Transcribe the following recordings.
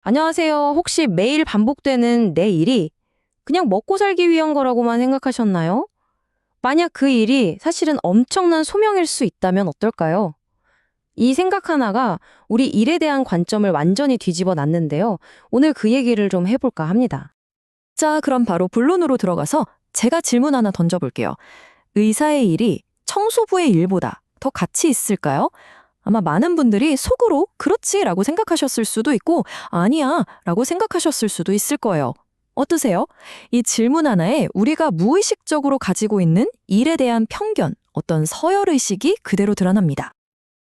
안녕하세요. 혹시 매일 반복되는 내 일이 그냥 먹고 살기 위한 거라고만 생각하셨나요? 만약 그 일이 사실은 엄청난 소명일 수 있다면 어떨까요? 이 생각 하나가 우리 일에 대한 관점을 완전히 뒤집어 놨는데요. 오늘 그 얘기를 좀 해볼까 합니다. 자, 그럼 바로 본론으로 들어가서 제가 질문 하나 던져볼게요. 의사의 일이 청소부의 일보다 더 가치 있을까요? 아마 많은 분들이 속으로 그렇지라고 생각하셨을 수도 있고 아니야 라고 생각하셨을 수도 있을 거예요. 어떠세요? 이 질문 하나에 우리가 무의식적으로 가지고 있는 일에 대한 편견, 어떤 서열의식이 그대로 드러납니다.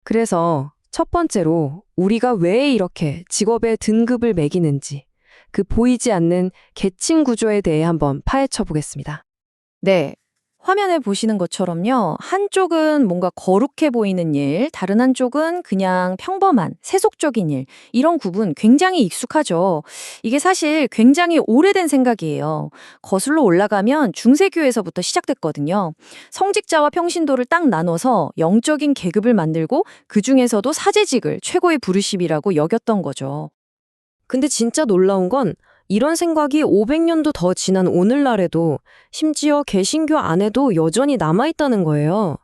그래서 첫 번째로 우리가 왜 이렇게 직업의 등급을 매기는지 그 보이지 않는 계층 구조에 대해 한번 파헤쳐 보겠습니다. 네. 화면에 보시는 것처럼요. 한쪽은 뭔가 거룩해 보이는 일, 다른 한쪽은 그냥 평범한, 세속적인 일. 이런 구분 굉장히 익숙하죠. 이게 사실 굉장히 오래된 생각이에요. 거슬러 올라가면 중세교에서부터 시작됐거든요. 성직자와 평신도를 딱 나눠서 영적인 계급을 만들고 그중에서도 사제직을 최고의 부르심이라고 여겼던 거죠. 근데 진짜 놀라운 건 이런 생각이 500년도 더 지난 오늘날에도 심지어 개신교 안에도 여전히 남아있다는 거예요.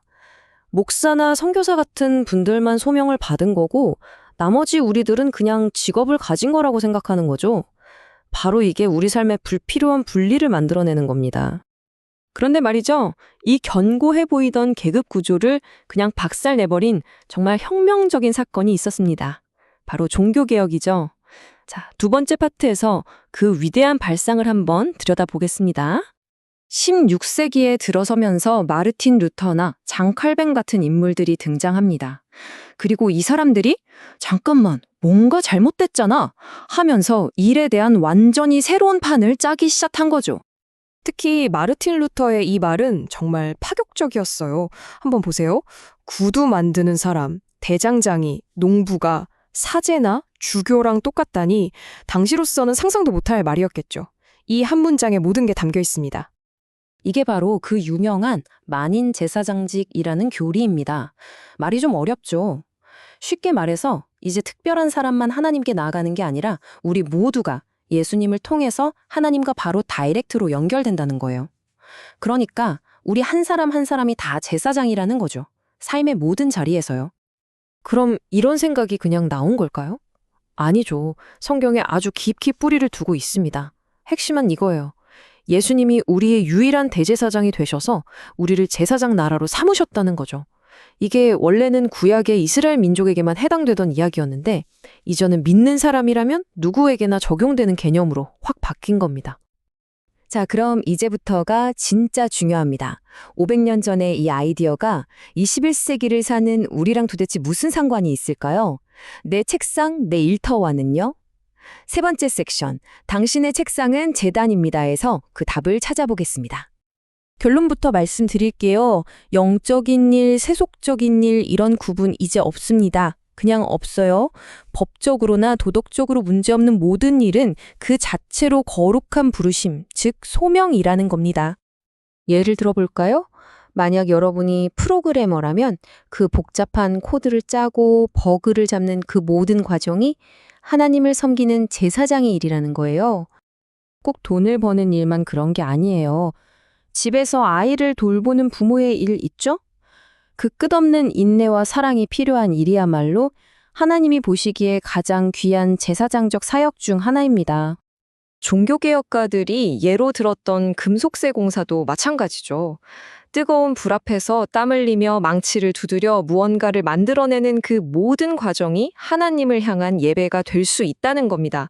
목사나 선교사 같은 분들만 소명을 받은 거고 나머지 우리들은 그냥 직업을 가진 거라고 생각하는 거죠. 바로 이게 우리 삶에 불필요한 분리를 만들어내는 겁니다. 그런데 말이죠. 이 견고해 보이던 계급 구조를 그냥 박살내버린 정말 혁명적인 사건이 있었습니다. 바로 종교개혁이죠. 자, 두 번째 파트에서 그 위대한 발상을 한번 들여다보겠습니다. 16세기에 들어서면서 마르틴 루터나 장칼뱅 같은 인물들이 등장합니다. 그리고 이 사람들이 잠깐만, 뭔가 잘못됐잖아 하면서 일에 대한 완전히 새로운 판을 짜기 시작한 거죠. 특히 마르틴 루터의 이 말은 정말 파격적이었어요. 한번 보세요. 구두 만드는 사람, 대장장이, 농부가 사제나 주교랑 똑같다니 당시로서는 상상도 못할 말이었겠죠. 이 한 문장에 모든 게 담겨 있습니다. 이게 바로 그 유명한 만인 제사장직이라는 교리입니다. 말이 좀 어렵죠. 쉽게 말해서 이제 특별한 사람만 하나님께 나아가는 게 아니라 우리 모두가 예수님을 통해서 하나님과 바로 다이렉트로 연결된다는 거예요. 그러니까 우리 한 사람 한 사람이 다 제사장이라는 거죠. 삶의 모든 자리에서요. 그럼 이런 생각이 그냥 나온 걸까요? 아니죠. 성경에 아주 깊이 뿌리를 두고 있습니다. 핵심은 이거예요. 예수님이 우리의 유일한 대제사장이 되셔서 우리를 제사장 나라로 삼으셨다는 거죠. 이게 원래는 구약의 이스라엘 민족에게만 해당되던 이야기였는데 이제는 믿는 사람이라면 누구에게나 적용되는 개념으로 확 바뀐 겁니다. 자, 그럼 이제부터가 진짜 중요합니다. 500년 전의 이 아이디어가 21세기를 사는 우리랑 도대체 무슨 상관이 있을까요? 내 책상, 내 일터와는요? 세 번째 섹션, 당신의 책상은 재단입니다에서 그 답을 찾아보겠습니다. 결론부터 말씀드릴게요. 영적인 일, 세속적인 일 이런 구분 이제 없습니다. 그냥 없어요. 법적으로나 도덕적으로 문제없는 모든 일은 그 자체로 거룩한 부르심, 즉 소명이라는 겁니다. 예를 들어볼까요? 만약 여러분이 프로그래머라면 그 복잡한 코드를 짜고 버그를 잡는 그 모든 과정이 하나님을 섬기는 제사장의 일이라는 거예요. 꼭 돈을 버는 일만 그런 게 아니에요. 집에서 아이를 돌보는 부모의 일 있죠? 그 끝없는 인내와 사랑이 필요한 일이야말로 하나님이 보시기에 가장 귀한 제사장적 사역 중 하나입니다. 종교개혁가들이 예로 들었던 금속세 공사도 마찬가지죠. 뜨거운 불 앞에서 땀 흘리며 망치를 두드려 무언가를 만들어내는 그 모든 과정이 하나님을 향한 예배가 될 수 있다는 겁니다.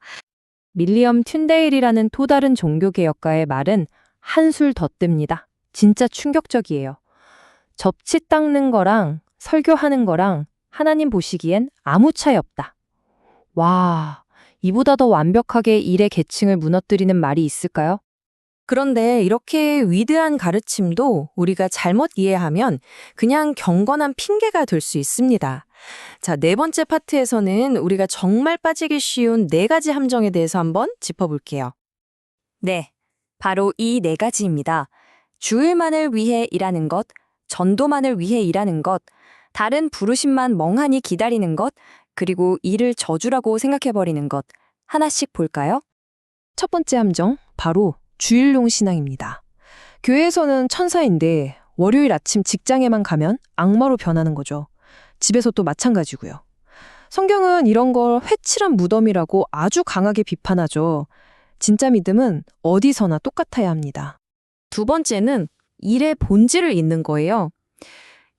밀리엄 튠데일이라는 또 다른 종교개혁가의 말은 한술 더 뜹니다. 진짜 충격적이에요. 접시 닦는 거랑 설교하는 거랑 하나님 보시기엔 아무 차이 없다. 와, 이보다 더 완벽하게 일의 계층을 무너뜨리는 말이 있을까요? 그런데 이렇게 위대한 가르침도 우리가 잘못 이해하면 그냥 경건한 핑계가 될 수 있습니다. 자, 네 번째 파트에서는 우리가 정말 빠지기 쉬운 네 가지 함정에 대해서 한번 짚어볼게요. 네, 바로 이 네 가지입니다. 주일만을 위해 일하는 것, 전도만을 위해 일하는 것, 다른 부르심만 멍하니 기다리는 것, 그리고 일을 저주라고 생각해버리는 것, 하나씩 볼까요? 첫 번째 함정, 바로 주일용 신앙입니다. 교회에서는 천사인데 월요일 아침 직장에만 가면 악마로 변하는 거죠. 집에서도 마찬가지고요. 성경은 이런 걸 회칠한 무덤이라고 아주 강하게 비판하죠. 진짜 믿음은 어디서나 똑같아야 합니다. 두 번째는 일의 본질을 잇는 거예요.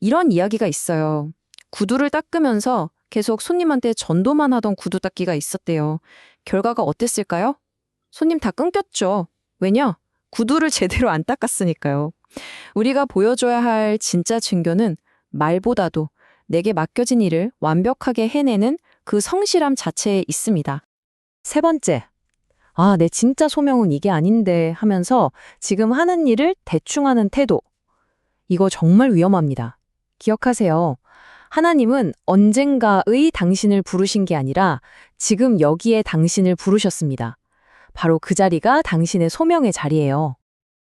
이런 이야기가 있어요. 구두를 닦으면서 계속 손님한테 전도만 하던 구두 닦기가 있었대요. 결과가 어땠을까요? 손님 다 끊겼죠. 왜냐? 구두를 제대로 안 닦았으니까요. 우리가 보여줘야 할 진짜 증거는 말보다도 내게 맡겨진 일을 완벽하게 해내는 그 성실함 자체에 있습니다. 세 번째, 내 진짜 소명은 이게 아닌데 하면서 지금 하는 일을 대충 하는 태도. 이거 정말 위험합니다. 기억하세요. 하나님은 언젠가의 당신을 부르신 게 아니라 지금 여기에 당신을 부르셨습니다. 바로 그 자리가 당신의 소명의 자리예요.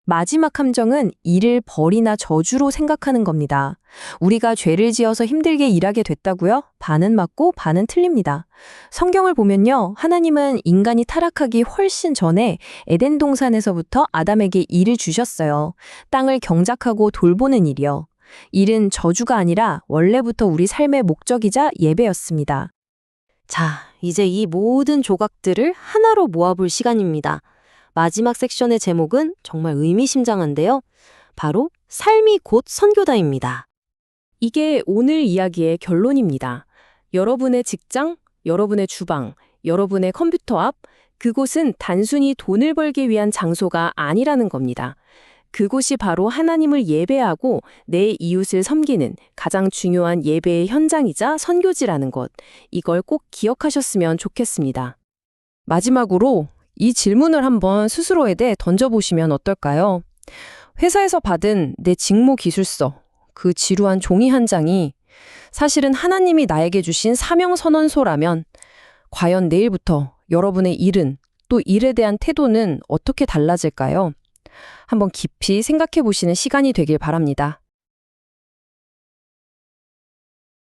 마지막 함정은 일을 벌이나 저주로 생각하는 겁니다. 우리가 죄를 지어서 힘들게 일하게 됐다고요? 반은 맞고 반은 틀립니다. 성경을 보면요. 하나님은 인간이 타락하기 훨씬 전에 에덴 동산에서부터 아담에게 일을 주셨어요. 땅을 경작하고 돌보는 일이요. 일은 저주가 아니라 원래부터 우리 삶의 목적이자 예배였습니다. 자, 이제 이 모든 조각들을 하나로 모아볼 시간입니다. 마지막 섹션의 제목은 정말 의미심장한데요. 바로 삶이 곧 선교다입니다. 이게 오늘 이야기의 결론입니다. 여러분의 직장, 여러분의 주방, 여러분의 컴퓨터 앞, 그곳은 단순히 돈을 벌기 위한 장소가 아니라는 겁니다. 그곳이 바로 하나님을 예배하고 내 이웃을 섬기는 가장 중요한 예배의 현장이자 선교지라는 것. 이걸 꼭 기억하셨으면 좋겠습니다. 마지막으로 이 질문을 한번 스스로에게 던져보시면 어떨까요? 회사에서 받은 내 직무 기술서, 그 지루한 종이 한 장이 사실은 하나님이 나에게 주신 사명 선언서라면 과연 내일부터 여러분의 일은 또 일에 대한 태도는 어떻게 달라질까요? 한번 깊이 생각해 보시는 시간이 되길 바랍니다.